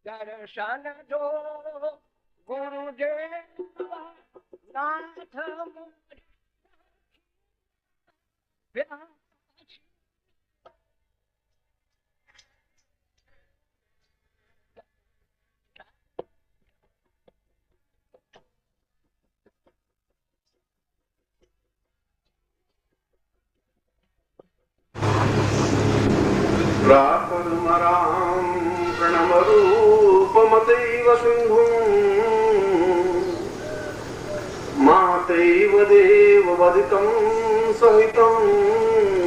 दर्शन दो गुरुदेव नाथ मोरे व्यास। प्रातर्मरां प्रणमरूपमतैव सिन्धुम् मातैव देववदितं सहितं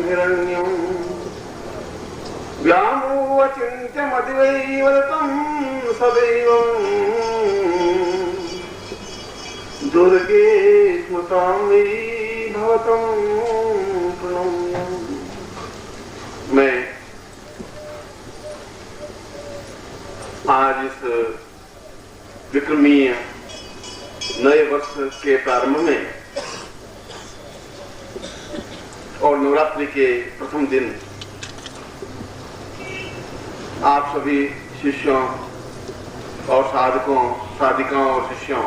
हिरण्यम् व्यामोहचिन्त्यमतिवैवदतं सदैवम् दुर्गे स्मृतां वै भवतं प्रणम्यम्। मैं आज इस विक्रमीय नए वर्ष के प्रारंभ में और नवरात्रि के प्रथम दिन आप सभी शिष्यों और साधकों, साधिकाओं और शिष्यों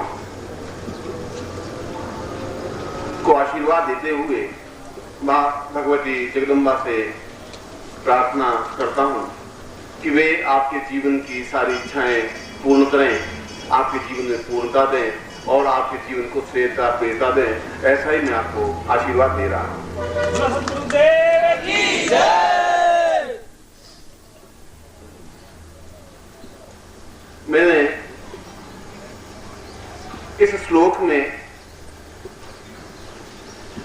को आशीर्वाद देते हुए मां भगवती जगदम्बा से प्रार्थना करता हूं कि वे आपके जीवन की सारी इच्छाएं पूर्ण करें, आपके जीवन में पूर्णता दें और आपके जीवन को श्रेयता प्रियता दें। ऐसा ही मैं आपको आशीर्वाद दे रहा हूं। गुरुदेव की जय। मैंने इस श्लोक में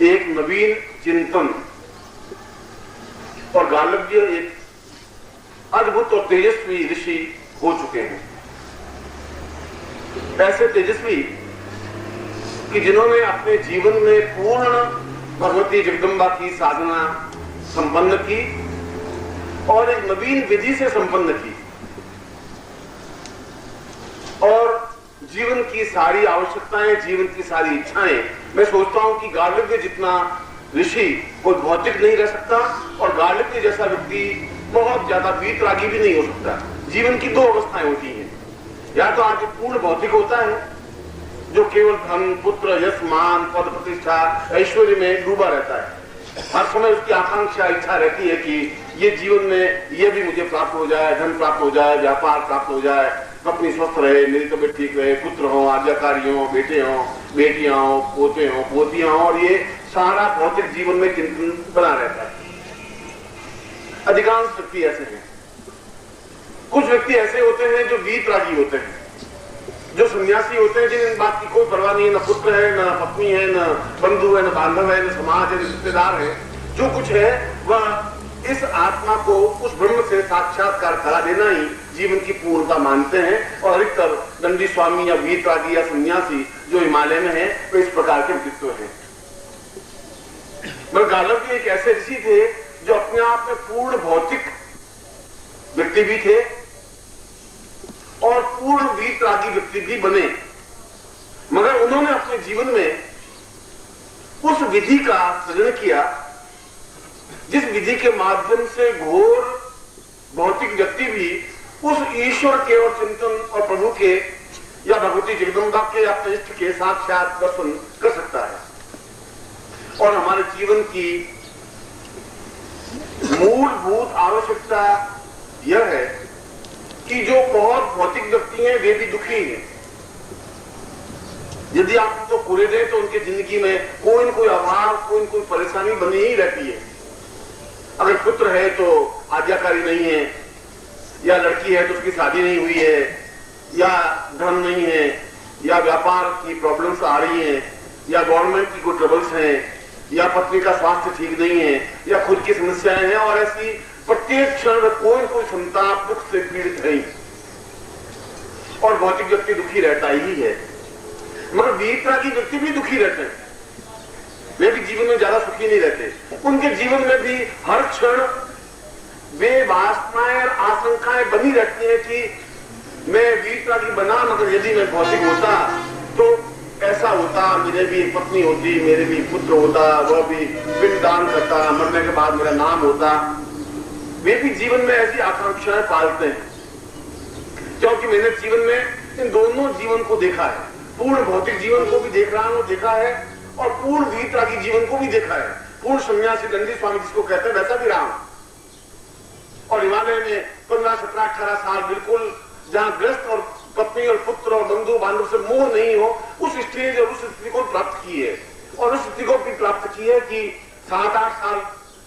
एक नवीन चिंतन और गालव्य एक अद्भुत और तेजस्वी ऋषि हो चुके हैं। ऐसे तेजस्वी कि जिन्होंने अपने जीवन में पूर्ण भगवती जगदम्बा की साधना संपन्न की और एक नवीन विधि से संपन्न की और जीवन की सारी आवश्यकताएं, जीवन की सारी इच्छाएं, मैं सोचता हूं कि गालव्य जितना ऋषि कोई भौतिक नहीं रह सकता और गालव्य जैसा व्यक्ति बहुत ज्यादा वीतरागी भी नहीं हो सकता। जीवन की दो अवस्थाएं होती हैं, या तो आगे पूर्ण भौतिक होता है जो केवल धन, पुत्र, यश, मान, पद, प्रतिष्ठा, ऐश्वर्य में डूबा रहता है। हर समय उसकी आकांक्षा, इच्छा रहती है कि ये जीवन में ये भी मुझे प्राप्त हो जाए, धन प्राप्त हो जाए, व्यापार प्राप्त हो जाए, पत्नी स्वस्थ रहे, मेरी तबियत ठीक रहे, पुत्र हो, आज्ञाकारी हो, बेटे हो, बेटियां हो, पोते हो, पोतियां हो, और ये सारा भौतिक जीवन में चिंतन बना रहता है। अधिकांश व्यक्ति ऐसे हैं। कुछ व्यक्ति ऐसे होते हैं जो वीतरागी होते हैं, जो सन्यासी होते हैं, जिन बात की कोई परवाह नहीं है, न पुत्र है, न पत्नी है, न बंधु है, न बांधव है, न समाज है, न रिश्तेदार है। जो कुछ है वह इस आत्मा को उस ब्रह्म से साक्षात्कार करा देना ही जीवन की पूर्णता मानते हैं। और अधिकतर दंडी स्वामी या वीतरागी या सन्यासी जो हिमालय में है वे इस प्रकार के व्यक्तित्व हैं। मगर गालव्य एक ऐसे ऋषि थे जो अपने आप में पूर्ण भौतिक व्यक्ति भी थे और पूर्ण वीतरागी व्यक्ति भी बने, मगर उन्होंने अपने जीवन में उस विधि का सृजन किया जिस विधि के माध्यम से घोर भौतिक व्यक्ति भी उस ईश्वर के और चिंतन और प्रभु के या भगवती जगदम्बा के या इष्ट के साक्षात दर्शन कर सकता है। और हमारे जीवन की मूलभूत आवश्यकता यह है कि जो बहुत भौतिक व्यक्ति हैं वे भी दुखी हैं। यदि आप उनको पूरे दें तो उनकी जिंदगी में कोई न कोई अभाव, कोई न कोई परेशानी बनी ही रहती है। अगर पुत्र है तो आज्ञाकारी नहीं है, या लड़की है तो उसकी शादी नहीं हुई है, या धन नहीं है, या व्यापार की प्रॉब्लम्स आ रही हैं, या गवर्नमेंट की कोई ट्रबल्स हैं, या पत्नी का स्वास्थ्य ठीक नहीं है, या खुद की समस्याएं हैं, और ऐसी प्रत्येक क्षण में कोई कोई संताप दुख से पीड़ित है और भौतिक व्यक्ति दुखी रहता ही है। मगर वीतरागी व्यक्ति भी दुखी रहते हैं, वे भी जीवन में ज्यादा सुखी नहीं रहते। उनके जीवन में भी हर क्षण वे वासनाएं और आशंकाएं बनी रहती हैं कि मैं वीतरागी बना, मगर यदि मैं भौतिक होता तो ऐसा होता, मेरे भी पत्नी होती, मेरे भी पुत्र होता, वह भी पिंडदान करता, मरने के बाद मेरा नाम होता। वे भी जीवन में ऐसी आकांक्षाएं पालते हैं। क्योंकि मैंने जीवन में इन दोनों जीवन को देखा है, पूर्ण भौतिक जीवन को भी देख रहा हूं, देखा है, और पूर्ण वीतरागी जीवन को भी देखा है। पूर्ण सन्यासी दंडी स्वामी जिसको कहते हैं वैसा भी रहा हूं। और हिमालय में 15, 17, 18 साल बिल्कुल जहां ग्रस्त और पत्नी और पुत्र और बंधु बांधव से मोह नहीं हो, उस स्टेज और उस स्थिति को प्राप्त की है। और उस स्थिति को भी प्राप्त की है कि 7-8 साल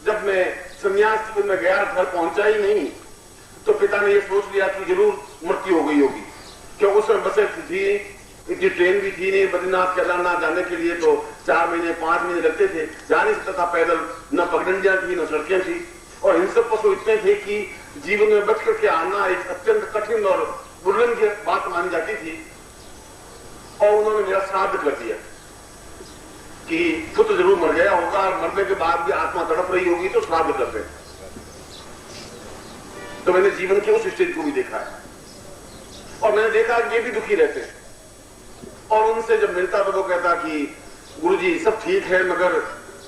जब मैं संन्यास जीवन में गया, घर पहुंचा ही नहीं, तो पिता ने यह सोच लिया कि जरूर मृत्यु हो गई होगी, क्योंकि उस समय बसें थी, इतनी ट्रेन भी थी नहीं, बद्रीनाथ केदारनाथ जाने के लिए तो 4 महीने 5 महीने लगते थे, जा नहीं सकता था पैदल, न पगडंडियां थी न सड़कें थी, और हिंसक पशु इतने थे कि जीवन में बच करके आना एक अत्यंत कठिन और बुलंद की बात मानी जाती थी। और उन्होंने मेरा श्राद्ध कर दिया कि पुत्र जरूर मर गया होगा, और मरने के बाद भी आत्मा तड़प रही होगी तो श्राद्ध कर दे। तो मैंने जीवन के उस स्टेज को भी देखा है, और मैंने देखा कि ये भी दुखी रहते हैं। और उनसे जब मिलता तो वो कहता कि गुरुजी सब ठीक है, मगर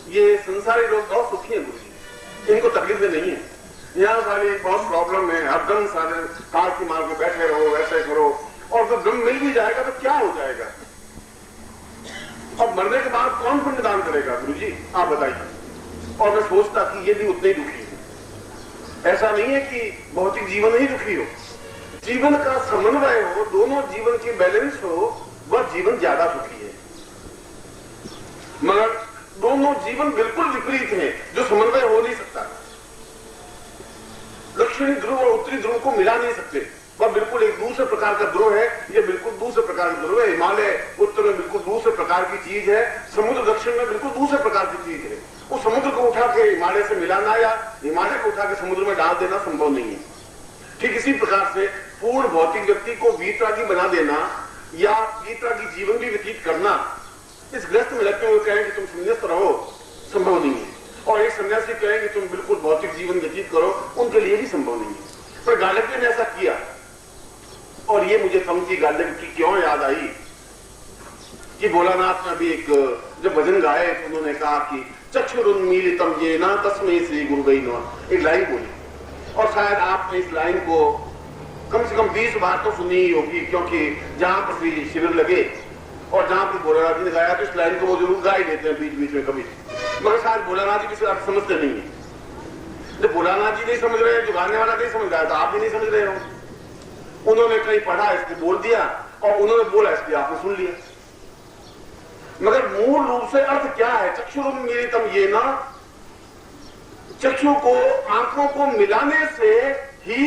ये संसारी लोग बहुत सुखी हैं गुरुजी, इनको तकलीफें नहीं है, यहाँ सारी बहुत प्रॉब्लम है, हरदम सारे कार की मार के बैठे रहो, ऐसे करो, और जब दम मिल भी जाएगा तो क्या हो जाएगा? अब मरने के बाद कौन पिंडदान करेगा गुरुजी, आप बताइए। और मैं सोचता कि ये भी उतने ही दुखी है। ऐसा नहीं है कि भौतिक जीवन ही दुखी हो, जीवन का समन्वय हो, दोनों जीवन की बैलेंस हो, वह जीवन ज्यादा सुखी है। मगर दोनों जीवन बिल्कुल विपरीत हैं, जो समन्वय हो नहीं सकता। दक्षिणी ध्रुव और उत्तरी ध्रुव को मिला नहीं सकते, वह बिल्कुल एक दूसरे प्रकार का ध्रुव है, ये बिल्कुल दूसरे प्रकार का ध्रुव है। हिमालय उत्तर में बिल्कुल दूसरे प्रकार की चीज है, समुद्र दक्षिण में बिल्कुल दूसरे प्रकार की चीज है। उस समुद्र को उठा के हिमालय से मिलाना या हिमालय को उठा के समुद्र में डाल देना संभव नहीं है। ठीक इसी प्रकार से पूर्ण भौतिक व्यक्ति को वीतरागी बना देना या वीतरागी जीवन भी व्यतीत करना, इस ग्रस्त में लगते हुए कहें कि तुम संन्यास्त रहो, संभव नहीं है। और एक सन्यासी कहें कि तुम बिल्कुल भौतिक जीवन व्यतीत करो, उनके लिए भी संभव नहीं है। पर गार्डन ने ऐसा किया, और ये मुझे पंक्ति गार्डन की क्यों याद आई कि भोलानाथ ने भी एक जब भजन गाए तो उन्होंने कहा कि चक्षुरुन्मीलितम येन तस्मै श्री गुरुवे नमः, एक लाइन बोली, और शायद आपने इस लाइन को कम से कम 20 बार तो सुनी ही होगी, क्योंकि जहां पर भी शिविर लगे और जहां पर भोलानाथ जी ने गाया तो इस लाइन को वो जरूर गा ही देते हैं बीच बीच में कभी, मगर शायद भोलानाथ जी किसी अर्थ समझते नहीं है। जब भोलानाथ जी नहीं समझ रहे, जो गाने वाला नहीं समझ रहा है, तो आप भी नहीं समझ रहे हो। उन्होंने कहीं पढ़ा इसलिए बोल दिया, और उन्होंने बोला इसलिए आपने सुन लिया, मगर मूल रूप से अर्थ क्या है? चक्षुरुन्मीलितम येन, चक्षु को आंखों को मिलाने से ही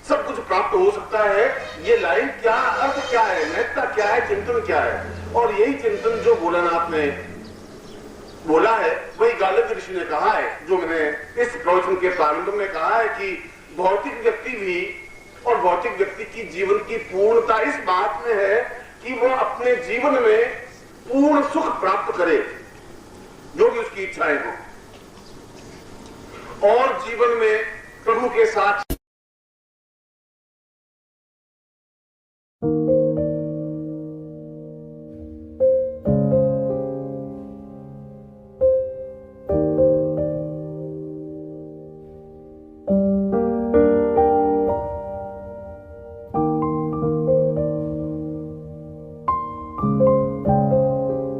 सब कुछ प्राप्त हो सकता है। ये लाइन क्या अर्थ क्या है, महत्ता क्या है, चिंतन क्या है? और यही चिंतन जो भोलानाथ ने बोला है वही गार्डन ऋषि ने कहा है, जो मैंने इस प्रवचन के प्रारंभ में कहा है कि भौतिक व्यक्ति भी और भौतिक व्यक्ति की जीवन की पूर्णता इस बात में है कि वह अपने जीवन में पूर्ण सुख प्राप्त करे, जो भी उसकी इच्छाएं हो, और जीवन में प्रभु के साथ